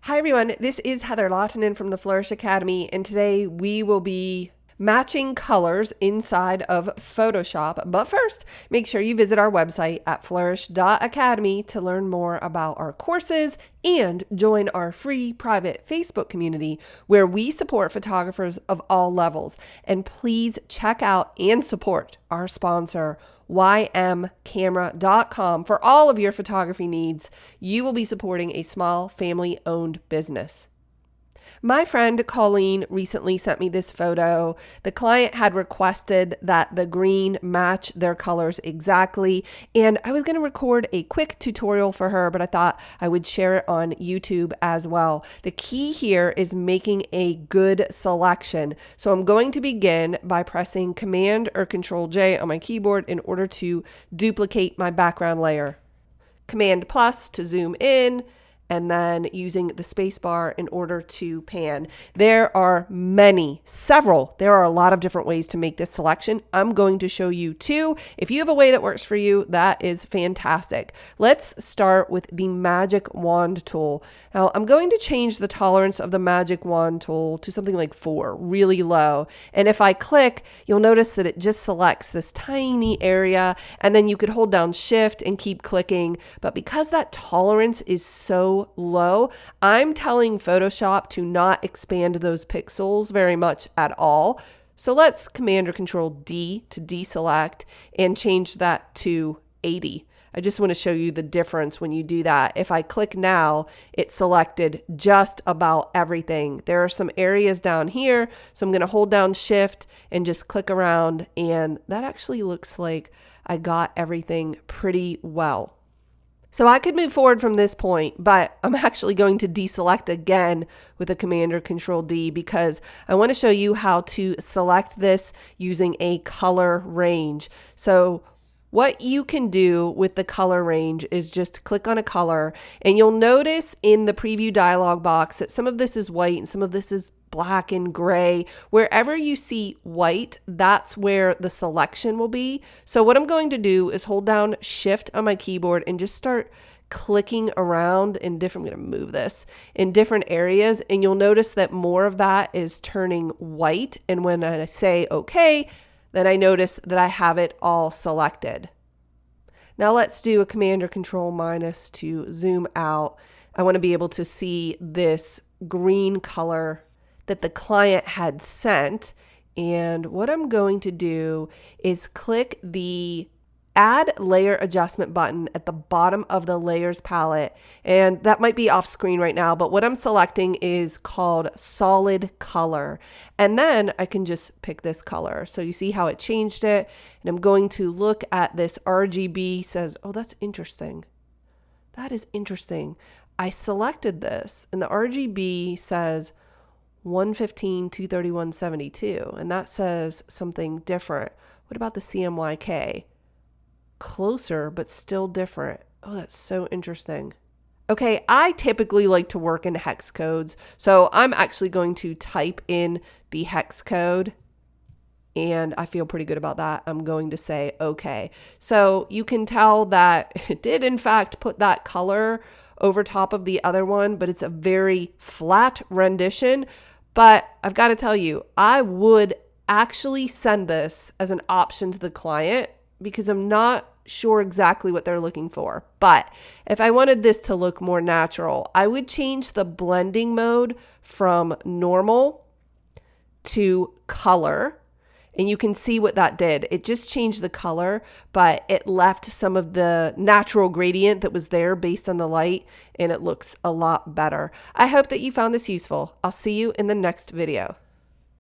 Hi everyone, this is Heather Lahtinen from the Flourish Academy, and today we will be matching colors inside of Photoshop. But first, make sure you visit our website at flourish.academy to learn more about our courses and join our free private Facebook community where we support photographers of all levels. And please check out and support our sponsor, ymcamera.com, for all of your photography needs. You will be supporting a small family-owned business. My friend Colleen recently sent me this photo. The client had requested that the green match their colors exactly, and I was going to record a quick tutorial for her, but I thought I would share it on YouTube as well. The key here is making a good selection. So I'm going to begin by pressing Command or Control J on my keyboard in order to duplicate my background layer. Command plus to zoom in, and then using the space bar in order to pan. There are there are a lot of different ways to make this selection. I'm going to show you two. If you have a way that works for you, that is fantastic. Let's start with the magic wand tool. Now I'm going to change the tolerance of the magic wand tool to something like 4, really low. And if I click, you'll notice that it just selects this tiny area, and then you could hold down Shift and keep clicking. But because that tolerance is so low, I'm telling Photoshop to not expand those pixels very much at all. So let's Command or Control D to deselect and change that to 80. I just want to show you the difference when you do that. If I click now, it selected just about everything. There are some areas down here, so I'm going to hold down Shift and just click around, and that actually looks like I got everything pretty well. So I could move forward from this point, but I'm actually going to deselect again with a Command or Control D because I want to show you how to select this using a color range. So what you can do with the color range is just click on a color, and you'll notice in the preview dialog box that some of this is white and some of this is black and gray. Wherever you see white, that's where the selection will be. So what I'm going to do is hold down Shift on my keyboard and just start clicking around in different, I'm going to move this, in different areas, and you'll notice that more of that is turning white. And when I say okay, then I notice that I have it all selected. Now let's do a Command or Control minus to zoom out. I want to be able to see this green color that the client had sent. And what I'm going to do is click the Add Layer Adjustment button at the bottom of the Layers palette. And that might be off screen right now, but what I'm selecting is called Solid Color. And then I can just pick this color. So you see how it changed it. And I'm going to look at this RGB, says, oh, that's interesting. That is interesting. I selected this, and the RGB says 115, 231, 72, and that says something different. What about the CMYK? Closer, but still different. Oh, that's so interesting. Okay, I typically like to work in hex codes, so I'm actually going to type in the hex code, and I feel pretty good about that. I'm going to say okay. So you can tell that it did in fact put that color over top of the other one, but it's a very flat rendition. But I've got to tell you, I would actually send this as an option to the client because I'm not sure exactly what they're looking for. But if I wanted this to look more natural, I would change the blending mode from normal to color. And you can see what that did. It just changed the color, but it left some of the natural gradient that was there based on the light, and it looks a lot better. I hope that you found this useful. I'll see you in the next video.